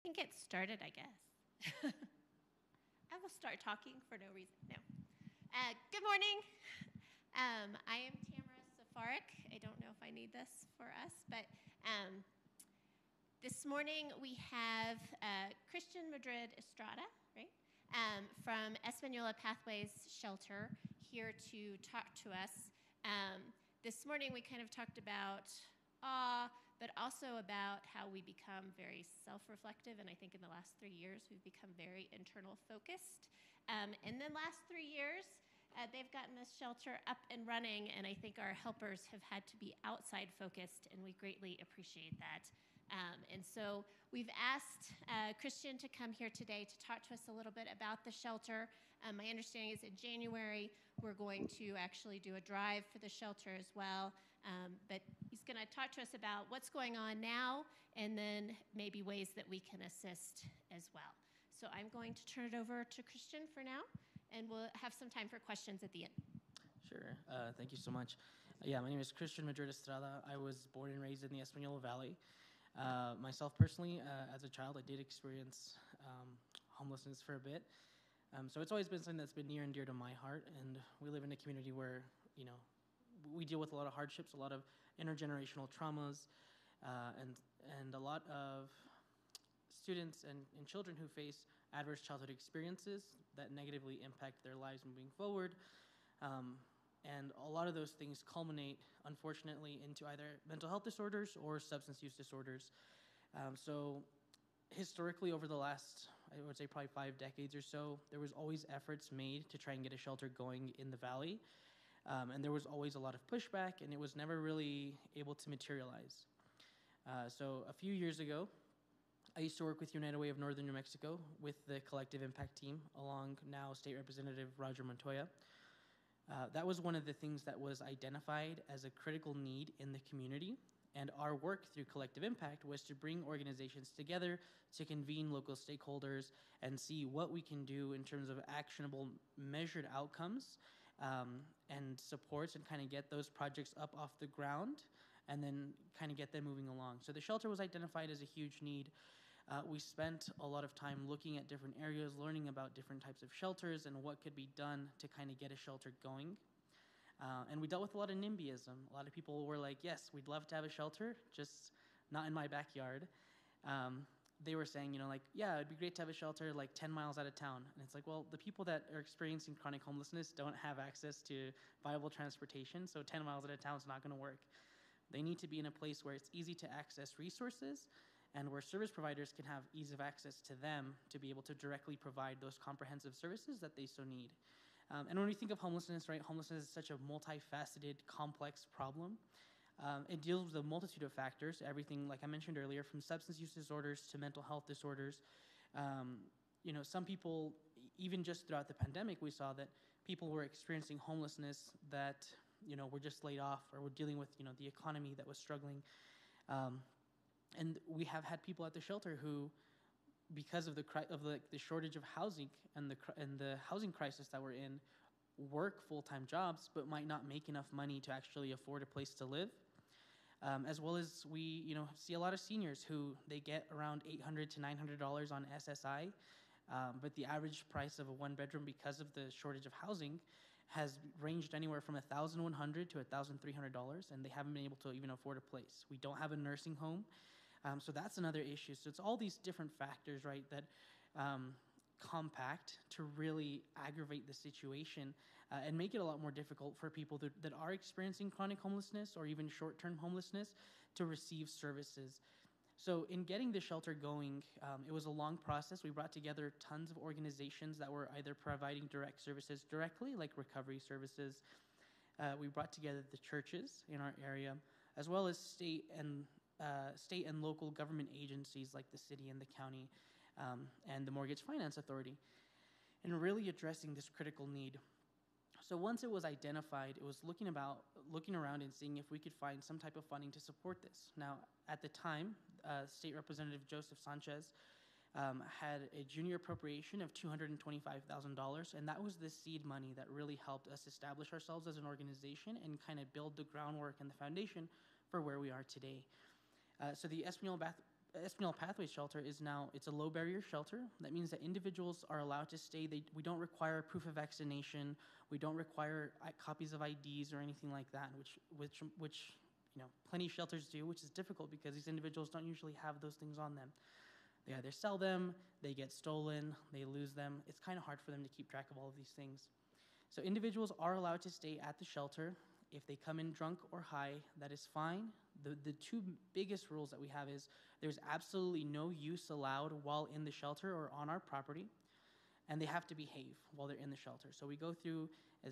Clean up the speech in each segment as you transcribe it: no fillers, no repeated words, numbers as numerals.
can get started, I guess. I will start talking for no reason. No. Good morning. I am Tamara Safarik. I don't know if I need this for us, but this morning we have Christian Madrid-Estrada, right, from Espanola Pathways Shelter here to talk to us. This morning we kind of talked about awe, but also about how we become very self-reflective, and I think in the last 3 years we've become very internal focused. In the last 3 years, they've gotten this shelter up and running, and I think our helpers have had to be outside focused, and we greatly appreciate that. And so we've asked Christian to come here today to talk to us a little bit about the shelter. My understanding is in January we're going to actually do a drive for the shelter as well. But he's going to talk to us about what's going on now and then maybe ways that we can assist as well. So I'm going to turn it over to Christian for now, and we'll have some time for questions at the end. Sure. Thank you so much. Yeah, my name is Christian Madrid-Estrada. I was born and raised in the Espanola Valley. Myself personally, as a child, I did experience homelessness for a bit. So it's always been something that's been near and dear to my heart, and we live in a community where, you know, we deal with a lot of hardships, a lot of intergenerational traumas, and a lot of students and children who face adverse childhood experiences that negatively impact their lives moving forward. And a lot of those things culminate, unfortunately, into either mental health disorders or substance use disorders. So historically, over the last, I would say probably 5 decades or so, there was always efforts made to try and get a shelter going in the valley. And there was always a lot of pushback, and it was never really able to materialize. So a few years ago, I used to work with United Way of Northern New Mexico with the Collective Impact Team, along now State Representative Roger Montoya. That was one of the things that was identified as a critical need in the community, and our work through Collective Impact was to bring organizations together to convene local stakeholders and see what we can do in terms of actionable, measured outcomes and supports, and kind of get those projects up off the ground and then kind of get them moving along. So the shelter was identified as a huge need. We spent a lot of time looking at different areas, learning about different types of shelters and what could be done to kind of get a shelter going. And we dealt with a lot of NIMBYism. A lot of people were like, yes, we'd love to have a shelter, just not in my backyard. They were saying, you know, like, yeah, it'd be great to have a shelter like 10 miles out of town. And it's like, well, the people that are experiencing chronic homelessness don't have access to viable transportation, so 10 miles out of town is not going to work. They need to be in a place where it's easy to access resources and where service providers can have ease of access to them to be able to directly provide those comprehensive services that they so need. And when we think of homelessness, right, homelessness is such a multifaceted, complex problem. It deals with a multitude of factors, everything, like I mentioned earlier, from substance use disorders to mental health disorders. You know, some people, even just throughout the pandemic, we saw that people were experiencing homelessness that, you know, were just laid off or were dealing with, you know, the economy that was struggling. And we have had people at the shelter who, because of the shortage of housing and the housing crisis that we're in, work full-time jobs but might not make enough money to actually afford a place to live. As well as we, you know, see a lot of seniors who they get around $800 to $900 on SSI, but the average price of a one-bedroom, because of the shortage of housing, has ranged anywhere from $1,100 to $1,300, and they haven't been able to even afford a place. We don't have a nursing home. So that's another issue. So it's all these different factors, right, that compact to really aggravate the situation and make it a lot more difficult for people that are experiencing chronic homelessness or even short-term homelessness to receive services. So in getting the shelter going, it was a long process. We brought together tons of organizations that were either providing direct services directly, like recovery services. We brought together the churches in our area, as well as state and local government agencies like the city and the county and the Mortgage Finance Authority, and really addressing this critical need. So once it was identified, it was looking around and seeing if we could find some type of funding to support this. Now, at the time, State Representative Joseph Sanchez had a junior appropriation of $225,000, and that was the seed money that really helped us establish ourselves as an organization and kind of build the groundwork and the foundation for where we are today. So the Espanola Espanola Pathways Shelter is now, it's a low barrier shelter. That means that individuals are allowed to stay. We don't require proof of vaccination. We don't require copies of IDs or anything like that, which plenty of shelters do, which is difficult because these individuals don't usually have those things on them. They either sell them, they get stolen, they lose them. It's kind of hard for them to keep track of all of these things. So individuals are allowed to stay at the shelter. If they come in drunk or high, that is fine. The two biggest rules that we have is there's absolutely no use allowed while in the shelter or on our property, and they have to behave while they're in the shelter. So we go through,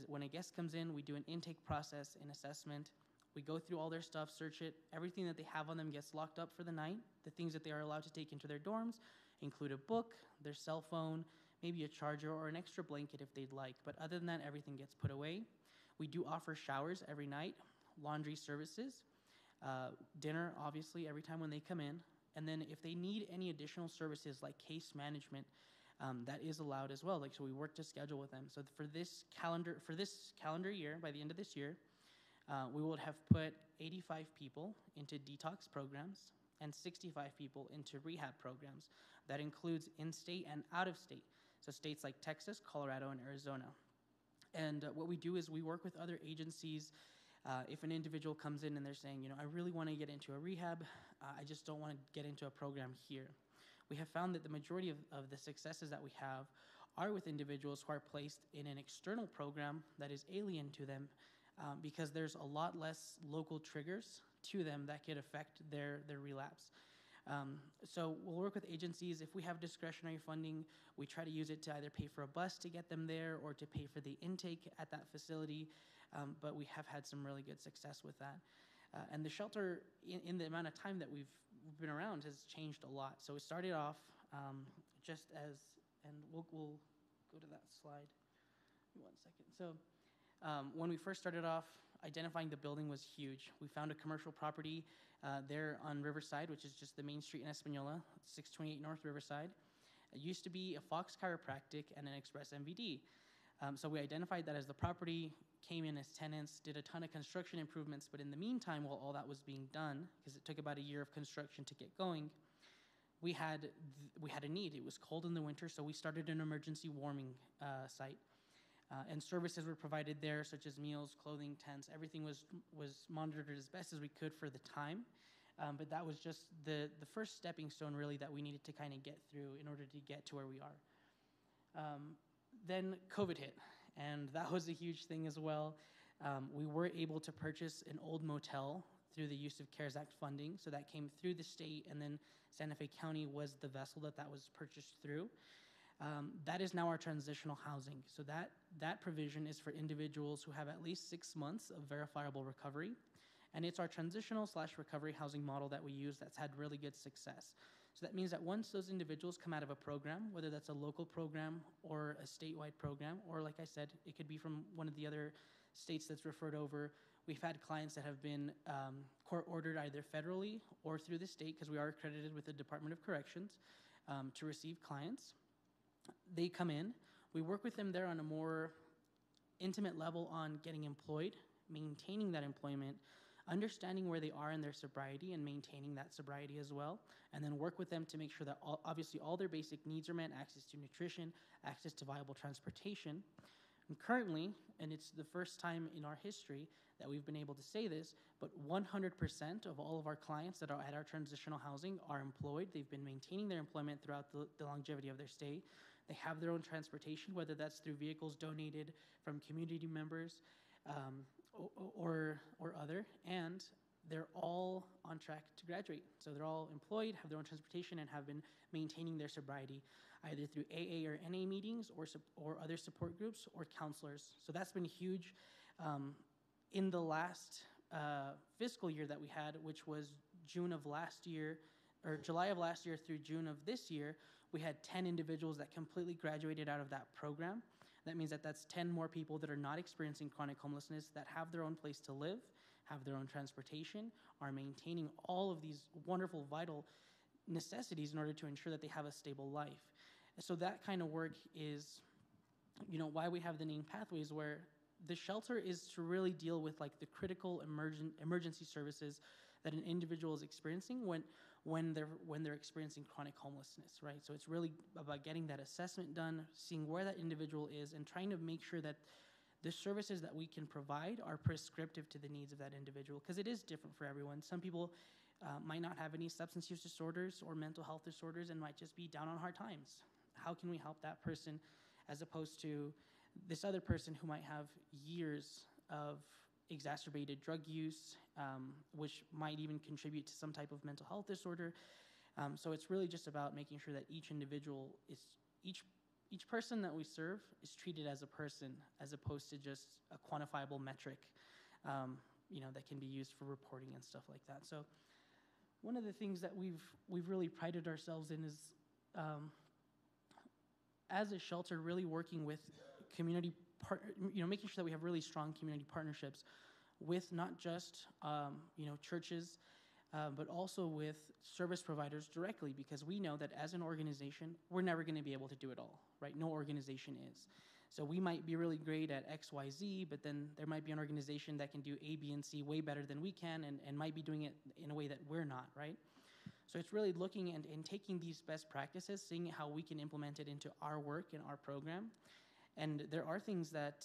when a guest comes in, we do an intake process, an assessment. We go through all their stuff, search it. Everything that they have on them gets locked up for the night. The things that they are allowed to take into their dorms include a book, their cell phone, maybe a charger or an extra blanket if they'd like. But other than that, everything gets put away. We do offer showers every night, laundry services, dinner, obviously, every time when they come in. And then if they need any additional services like case management, that is allowed as well. So we work to schedule with them. So for this calendar year, by the end of this year, we will have put 85 people into detox programs and 65 people into rehab programs. That includes in-state and out-of-state. So states like Texas, Colorado, and Arizona. And what we do is we work with other agencies. If an individual comes in and they're saying, I really want to get into a rehab, I just don't want to get into a program here. We have found that the majority of the successes that we have are with individuals who are placed in an external program that is alien to them because there's a lot less local triggers to them that could affect their relapse. So we'll work with agencies. If we have discretionary funding, we try to use it to either pay for a bus to get them there or to pay for the intake at that facility. But we have had some really good success with that. And the shelter, in the amount of time that we've been around, has changed a lot. So it started off just as, and we'll go to that slide. Give me 1 second. So when we first started off, identifying the building was huge. We found a commercial property there on Riverside, which is just the main street in Espanola, 628 North Riverside. It used to be a Fox Chiropractic and an Express MVD. So we identified that as the property, came in as tenants, did a ton of construction improvements, but in the meantime, while all that was being done, because it took about a year of construction to get going, we had a need. It was cold in the winter, so we started an emergency warming site. And services were provided there, such as meals, clothing, tents. Everything was monitored as best as we could for the time. But that was just the first stepping stone, really, that we needed to kind of get through in order to get to where we are. Then COVID hit, and that was a huge thing as well. We were able to purchase an old motel through the use of CARES Act funding. So that came through the state, and then Santa Fe County was the vessel that was purchased through. That is now our transitional housing. So that provision is for individuals who have at least 6 months of verifiable recovery. And it's our transitional/recovery housing model that we use that's had really good success. So that means that once those individuals come out of a program, whether that's a local program or a statewide program, or like I said, it could be from one of the other states that's referred over, we've had clients that have been court-ordered either federally or through the state, because we are accredited with the Department of Corrections to receive clients. They come in, we work with them there on a more intimate level on getting employed, maintaining that employment, understanding where they are in their sobriety and maintaining that sobriety as well, and then work with them to make sure that obviously all their basic needs are met, access to nutrition, access to viable transportation. And currently, and it's the first time in our history that we've been able to say this, but 100% of all of our clients that are at our transitional housing are employed. They've been maintaining their employment throughout the longevity of their stay. They have their own transportation, whether that's through vehicles donated from community members or other, and they're all on track to graduate. So they're all employed, have their own transportation, and have been maintaining their sobriety either through AA or NA meetings or other support groups or counselors. So that's been huge. In the last fiscal year that we had, which was June of last year, or July of last year through June of this year, we had 10 individuals that completely graduated out of that program. That means that that's 10 more people that are not experiencing chronic homelessness, that have their own place to live, have their own transportation, are maintaining all of these wonderful, vital necessities in order to ensure that they have a stable life. So that kind of work is, why we have the name Pathways, where the shelter is to really deal with like the critical emergency services that an individual is experiencing when they're experiencing chronic homelessness, right? So it's really about getting that assessment done, seeing where that individual is, and trying to make sure that the services that we can provide are prescriptive to the needs of that individual, because it is different for everyone. Some people might not have any substance use disorders or mental health disorders and might just be down on hard times. How can we help that person as opposed to this other person who might have years of exacerbated drug use, which might even contribute to some type of mental health disorder. So it's really just about making sure that each individual is, each person that we serve is treated as a person as opposed to just a quantifiable metric, that can be used for reporting and stuff like that. So one of the things that we've really prided ourselves in is, as a shelter, really working with community making sure that we have really strong community partnerships with not just churches, but also with service providers directly, because we know that as an organization, we're never going to be able to do it all, right? No organization is. So we might be really great at X, Y, Z, but then there might be an organization that can do A, B, and C way better than we can, and might be doing it in a way that we're not, right? So it's really looking and taking these best practices, seeing how we can implement it into our work and our program. And there are things that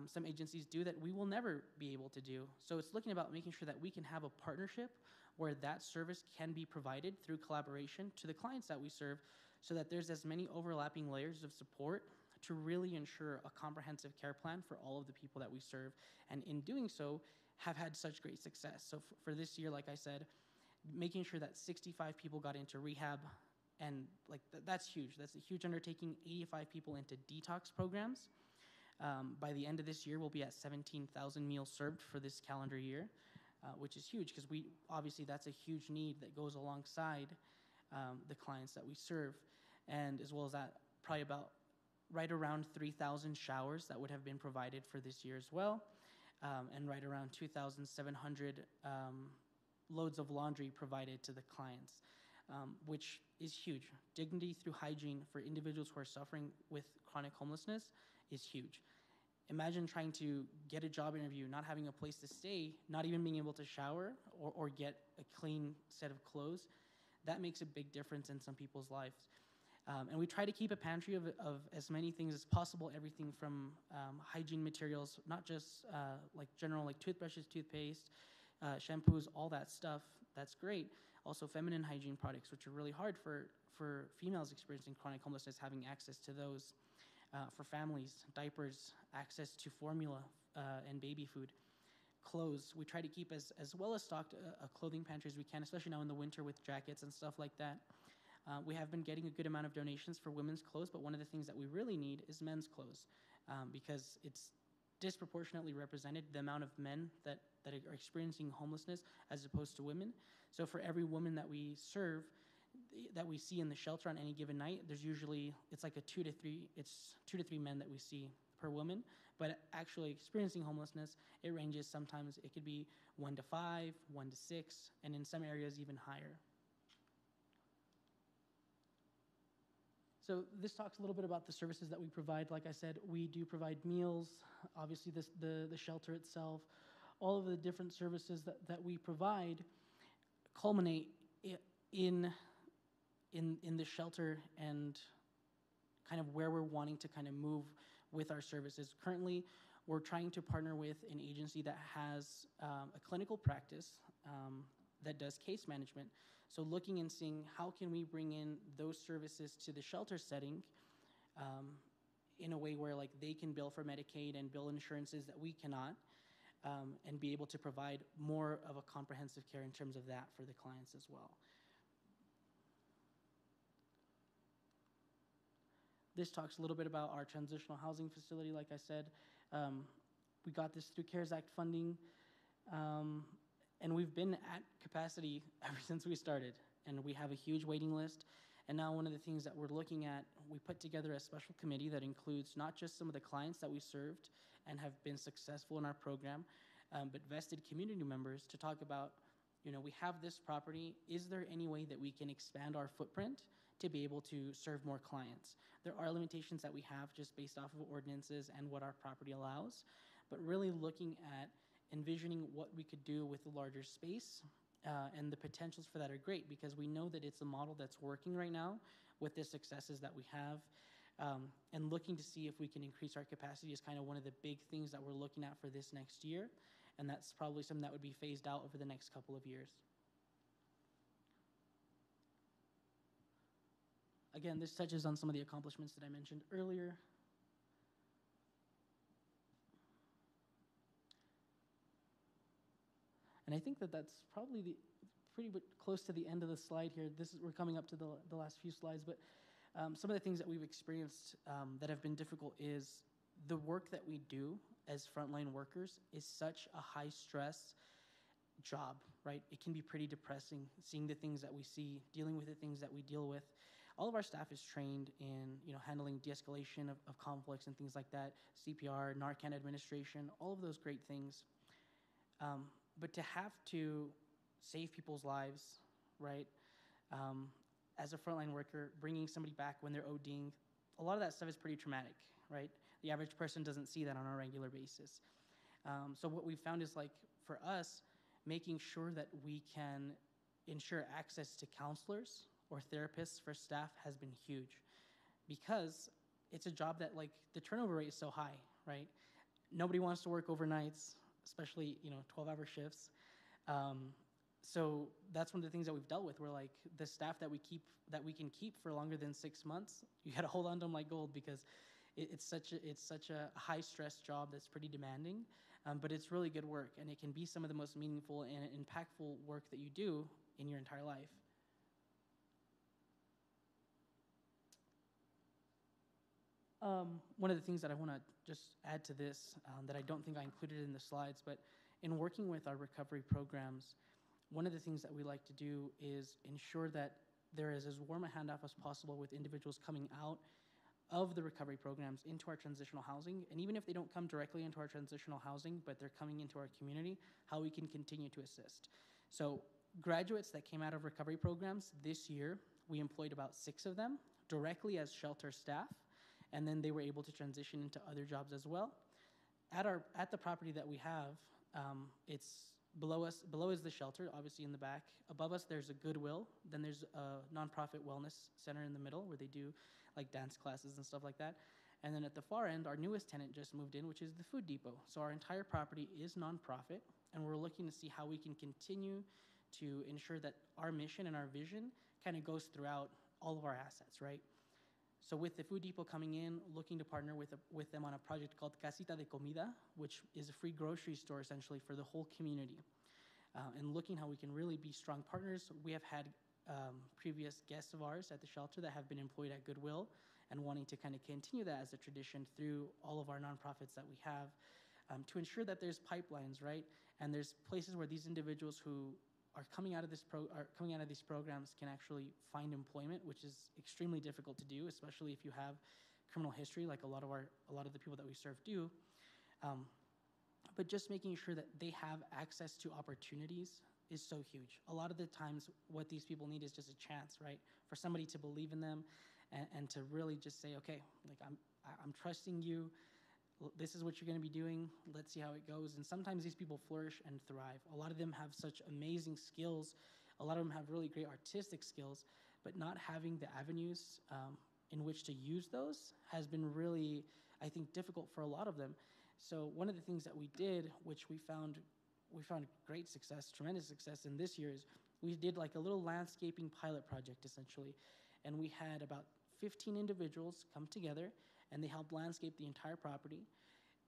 some agencies do that we will never be able to do. So it's looking about making sure that we can have a partnership where that service can be provided through collaboration to the clients that we serve, so that there's as many overlapping layers of support to really ensure a comprehensive care plan for all of the people that we serve. And in doing so, have had such great success. So for this year, like I said, making sure that 65 people got into rehab, and that's huge. That's a huge undertaking. 85 people into detox programs. By the end of this year, we'll be at 17,000 meals served for this calendar year, which is huge, because obviously that's a huge need that goes alongside the clients that we serve. And as well as that, probably about right around 3,000 showers that would have been provided for this year as well, and right around 2,700 loads of laundry provided to the clients. Which is huge. Dignity through hygiene for individuals who are suffering with chronic homelessness is huge. Imagine trying to get a job interview, not having a place to stay, not even being able to shower or get a clean set of clothes. That makes a big difference in some people's lives. And we try to keep a pantry of as many things as possible, everything from hygiene materials, not just general toothbrushes, toothpaste, shampoos, all that stuff. That's great. Also feminine hygiene products, which are really hard for females experiencing chronic homelessness, having access to those. For families, diapers, access to formula and baby food. Clothes, we try to keep as well as stocked a clothing pantry as we can, especially now in the winter with jackets and stuff like that. We have been getting a good amount of donations for women's clothes, but one of the things that we really need is men's clothes, because it's disproportionately represented, the amount of men that are experiencing homelessness as opposed to women. So for every woman that we serve, that we see in the shelter on any given night, it's 2 to 3 men that we see per woman. But actually experiencing homelessness, it ranges. Sometimes it could be 1 to 5, 1 to 6, and in some areas even higher. So this talks a little bit about the services that we provide. Like I said, we do provide meals, obviously the shelter itself. All of the different services that we provide culminate in the shelter and kind of where we're wanting to kind of move with our services. Currently, we're trying to partner with an agency that has a clinical practice that does case management. So looking and seeing how can we bring in those services to the shelter setting in a way where they can bill for Medicaid and bill insurances that we cannot, and be able to provide more of a comprehensive care in terms of that for the clients as well. This talks a little bit about our transitional housing facility. Like I said, we got this through CARES Act funding, and we've been at capacity ever since we started, and we have a huge waiting list. And now one of the things that we're looking at, we put together a special committee that includes not just some of the clients that we served and have been successful in our program, but vested community members to talk about, we have this property. Is there any way that we can expand our footprint to be able to serve more clients? There are limitations that we have just based off of ordinances and what our property allows, but really looking at envisioning what we could do with a larger space and the potentials for that are great because we know that it's a model that's working right now with the successes that we have. And looking to see if we can increase our capacity is kind of one of the big things that we're looking at for this next year. And that's probably something that would be phased out over the next couple of years. Again, this touches on some of the accomplishments that I mentioned earlier. And I think that that's probably pretty close to the end of the slide here. We're coming up to the last few slides, but some of the things that we've experienced that have been difficult is the work that we do as frontline workers is such a high stress job, right? It can be pretty depressing seeing the things that we see, dealing with the things that we deal with. All of our staff is trained in, handling de-escalation of conflicts and things like that, CPR, Narcan administration, all of those great things. But to have to save people's lives, right? As a frontline worker, bringing somebody back when they're ODing, a lot of that stuff is pretty traumatic, right? The average person doesn't see that on a regular basis. So what we found is, like, for us, making sure that we can ensure access to counselors or therapists for staff has been huge because it's a job that, like, the turnover rate is so high, right? Nobody wants to work overnights, especially, 12-hour shifts. So that's one of the things that we've dealt with. We're like, the staff that we can keep for longer than 6 months, you got to hold on to them like gold because it's such a high stress job that's pretty demanding, but it's really good work, and it can be some of the most meaningful and impactful work that you do in your entire life. One of the things that I want to just add to this that I don't think I included in the slides, but in working with our recovery programs, one of the things that we like to do is ensure that there is as warm a handoff as possible with individuals coming out of the recovery programs into our transitional housing. And even if they don't come directly into our transitional housing, but they're coming into our community, how we can continue to assist. So graduates that came out of recovery programs this year, we employed about 6 of them directly as shelter staff, and then they were able to transition into other jobs as well. At the property that we have, it's below us. Below is the shelter, obviously in the back. Above us, there's a Goodwill. Then there's a nonprofit wellness center in the middle where they do like dance classes and stuff like that. And then at the far end, our newest tenant just moved in, which is the Food Depot. So our entire property is nonprofit, and we're looking to see how we can continue to ensure that our mission and our vision kind of goes throughout all of our assets, right? So with the Food Depot coming in, looking to partner with them on a project called Casita de Comida, which is a free grocery store essentially for the whole community. And looking how we can really be strong partners. We have had previous guests of ours at the shelter that have been employed at Goodwill and wanting to kind of continue that as a tradition through all of our nonprofits that we have to ensure that there's pipelines, right? And there's places where these individuals who are coming out of these programs can actually find employment, which is extremely difficult to do, especially if you have criminal history, like a lot of the people that we serve do. But just making sure that they have access to opportunities is so huge. A lot of the times, what these people need is just a chance, right? For somebody to believe in them and to really just say, okay, like I'm trusting you. This is what you're going to be doing. Let's see how it goes. And sometimes these people flourish and thrive. A lot of them have such amazing skills. A lot of them have really great artistic skills, but not having the avenues in which to use those has been really, I think, difficult for a lot of them. So one of the things that we did, which we found great success, tremendous success in this year, is we did like a little landscaping pilot project essentially. And we had about 15 individuals come together and they helped landscape the entire property.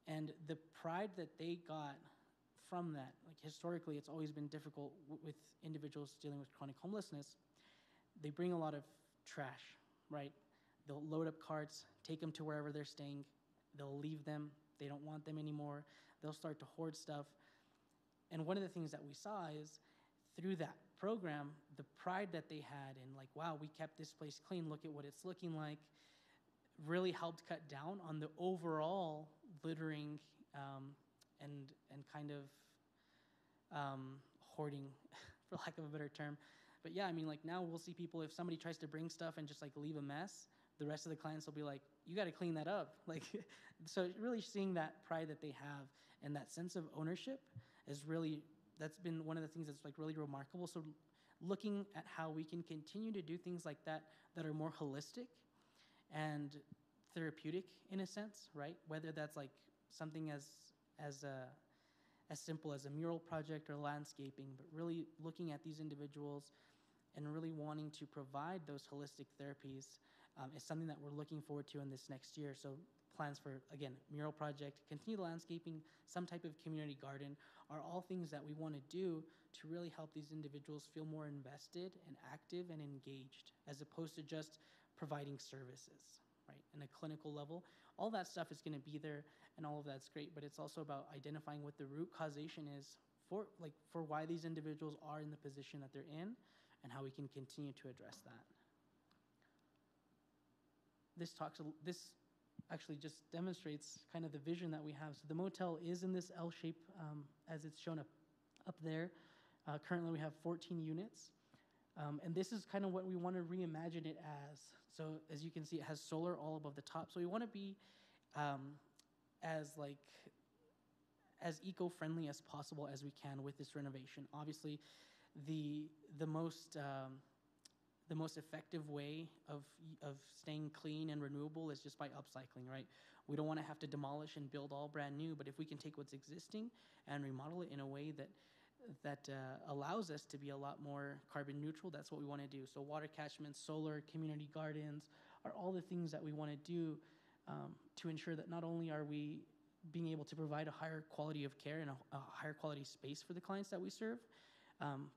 And the pride that they got from that, like historically, it's always been difficult with individuals dealing with chronic homelessness. They bring a lot of trash, right? They'll load up carts, take them to wherever they're staying. They'll leave them. They don't want them anymore. They'll start to hoard stuff. And one of the things that we saw is through that program, the pride that they had in like, wow, we kept this place clean. Look at what it's looking like. Really helped cut down on the overall littering and kind of hoarding, for lack of a better term. But yeah, I mean, like now we'll see people, if somebody tries to bring stuff and just like leave a mess, the rest of the clients will be like, you got to clean that up. Like, so really seeing that pride that they have and that sense of ownership is really that's been one of the things that's like really remarkable. So looking at how we can continue to do things like that that are more holistic and therapeutic in a sense, right? Whether that's like something as simple as a mural project or landscaping, but really looking at these individuals and really wanting to provide those holistic therapies is something that we're looking forward to in this next year. So plans for, again, mural project, continued landscaping, some type of community garden are all things that we want to do to really help these individuals feel more invested and active and engaged, as opposed to just providing services, right? In a clinical level, all that stuff is going to be there and all of that's great, but it's also about identifying what the root causation is for why these individuals are in the position that they're in and how we can continue to address that. This actually just demonstrates kind of the vision that we have. So the motel is in this L shape as it's shown up there. Currently we have 14 units. And this is kind of what we want to reimagine it as. So as you can see, it has solar all above the top. So we want to be as eco-friendly as possible as we can with this renovation. Obviously, the most effective way of staying clean and renewable is just by upcycling, right? We don't want to have to demolish and build all brand new, but if we can take what's existing and remodel it in a way that allows us to be a lot more carbon neutral, that's what we want to do. So water catchments, solar, community gardens are all the things that we want to do to ensure that not only are we being able to provide a higher quality of care and a higher quality space for the clients that we serve,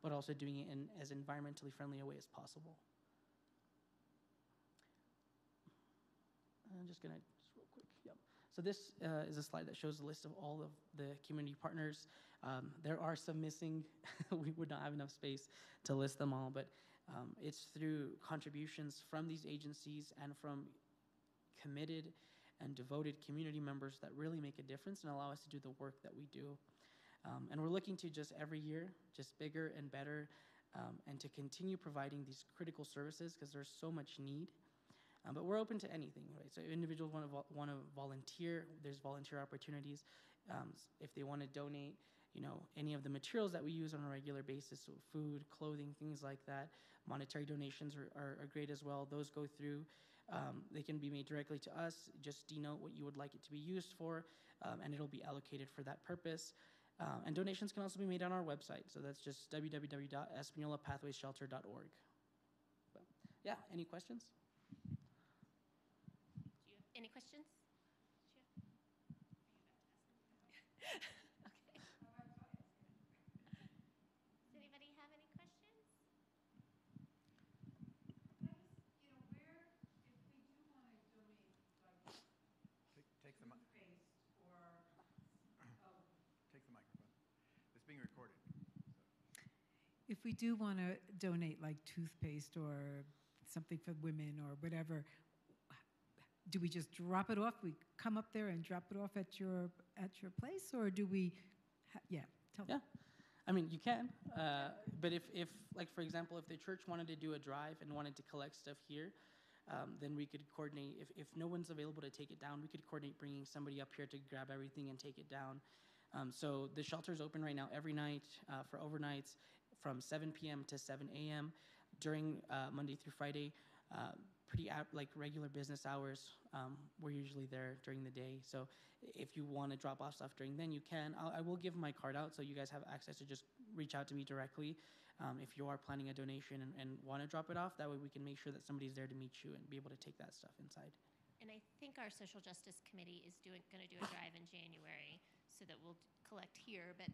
but also doing it in as environmentally friendly a way as possible. I'm just real quick, yep. So this is a slide that shows a list of all of the community partners. There are some missing. We would not have enough space to list them all, but it's through contributions from these agencies and from committed and devoted community members that really make a difference and allow us to do the work that we do. And we're looking to just every year, just bigger and better, and to continue providing these critical services because there's so much need. But we're open to anything, right? So if individuals want to volunteer, there's volunteer opportunities. If they want to donate, any of the materials that we use on a regular basis, so food, clothing, things like that, monetary donations are great as well. Those go through. They can be made directly to us. Just denote what you would like it to be used for, and it'll be allocated for that purpose. And donations can also be made on our website. So that's just www.espanolapathwayshelter.org. So, yeah, any questions? Do you have any questions? Okay. Does anybody have any questions? Take the microphone. It's being recorded. If we do want to donate like toothpaste or something for women or whatever, do we just drop it off? We come up there and drop it off at your place, or do we? Tell me. Yeah, I mean you can, but if like for example, if the church wanted to do a drive and wanted to collect stuff here, then we could coordinate. If no one's available to take it down, we could coordinate bringing somebody up here to grab everything and take it down. So the shelter is open right now every night for overnights from 7 p.m. to 7 a.m. during Monday through Friday. Like regular business hours. We're usually there during the day. So if you want to drop off stuff during then, you can. I will give my card out so you guys have access to just reach out to me directly if you are planning a donation and want to drop it off. That way we can make sure that somebody's there to meet you and be able to take that stuff inside. And I think our social justice committee is going to do a drive in January so that we'll collect here, but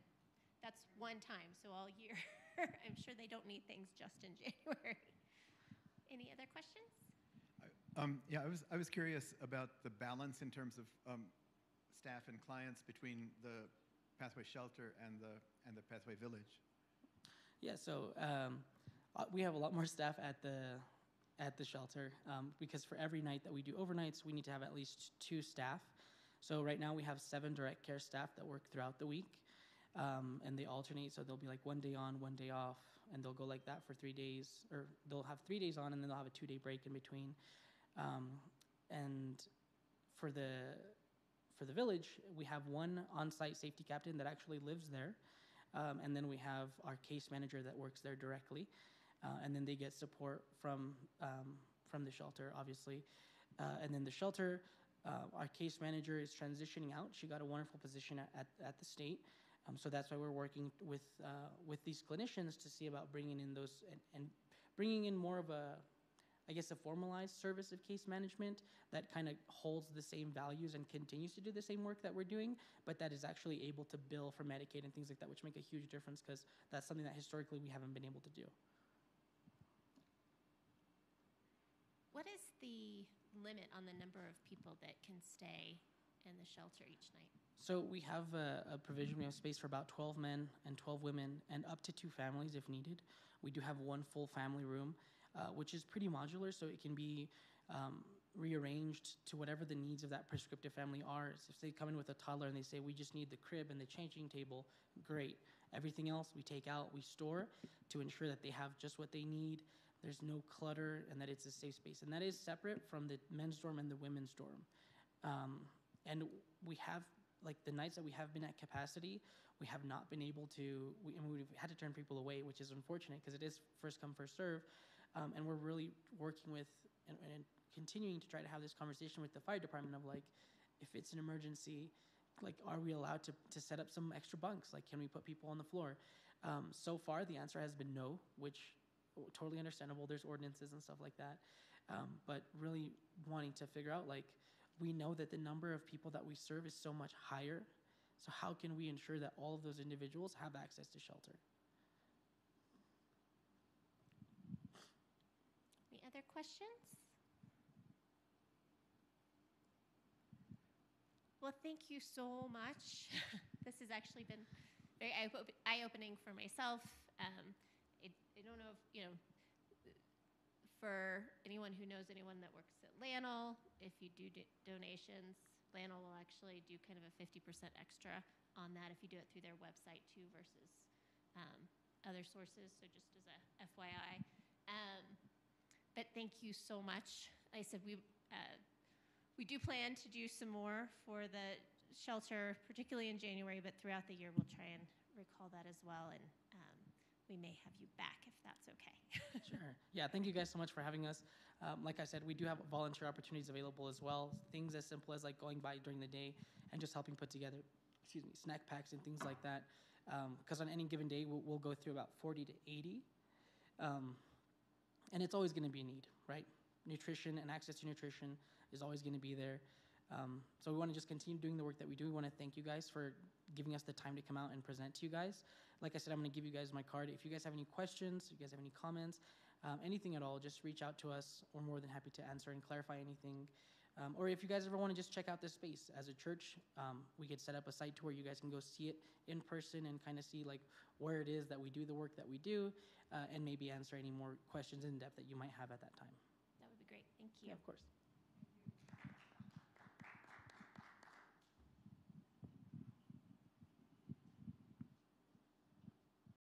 that's one time, so all year. I'm sure they don't need things just in January. Any other questions? I was curious about the balance in terms of staff and clients between the Pathway Shelter and the Pathway Village. Yeah, so we have a lot more staff at the shelter because for every night that we do overnights, we need to have at least 2 staff. So right now we have 7 direct care staff that work throughout the week, and they alternate. So they'll be like one day on, one day off, and they'll go like that for 3 days, or they'll have 3 days on, and then they'll have a 2-day break in between. And for the village, we have one on-site safety captain that actually lives there. And then we have our case manager that works there directly. And then they get support from the shelter, obviously. And then the shelter, our case manager is transitioning out. She got a wonderful position at the state. So that's why we're working with these clinicians to see about bringing in those and bringing in more of a, I guess, a formalized service of case management that kind of holds the same values and continues to do the same work that we're doing, but that is actually able to bill for Medicaid and things like that, which make a huge difference because that's something that historically we haven't been able to do. What is the limit on the number of people that can stay in the shelter each night? So we have a provision. We have space for about 12 men and 12 women and up to 2 families if needed. We do have 1 full family room, which is pretty modular, so it can be rearranged to whatever the needs of that prescriptive family are. So if they come in with a toddler and they say, we just need the crib and the changing table, great. Everything else we take out, we store to ensure that they have just what they need. There's no clutter and that it's a safe space. And that is separate from the men's dorm and the women's dorm. And we have, like the nights that we have been at capacity, we have not been able to, we've had to turn people away, which is unfortunate because it is first come, first serve. And we're really working with and continuing to try to have this conversation with the fire department of like, if it's an emergency, like, are we allowed to set up some extra bunks? Like, can we put people on the floor? So far, the answer has been no, which totally understandable. There's ordinances and stuff like that. But really wanting to figure out, like, we know that the number of people that we serve is so much higher. So how can we ensure that all of those individuals have access to shelter? Any other questions? Well, thank you so much. This has actually been very eye-opening for myself. I don't know if, for anyone who knows anyone that works at Lanel, if you do donations, Lanel will actually do kind of a 50% extra on that if you do it through their website too versus other sources, so just as a FYI. But thank you so much. Like I said, we do plan to do some more for the shelter, particularly in January, but throughout the year we'll try and recall that as well, and we may have you back if that's okay. Sure. Yeah, thank you guys so much for having us. Like I said, we do have volunteer opportunities available as well. Things as simple as like going by during the day and just helping put together, snack packs and things like that. Because on any given day, we'll go through about 40 to 80. And it's always going to be a need, right? Nutrition and access to nutrition is always going to be there. So we want to just continue doing the work that we do. We want to thank you guys for giving us the time to come out and present to you guys. Like I said, I'm going to give you guys my card. If you guys have any questions, if you guys have any comments, anything at all, just reach out to us. We're more than happy to answer and clarify anything. Or if you guys ever want to just check out this space as a church, we could set up a site tour. You guys can go see it in person and kind of see like where it is that we do the work that we do, and maybe answer any more questions in depth that you might have at that time. That would be great. Thank you. Yeah, of course.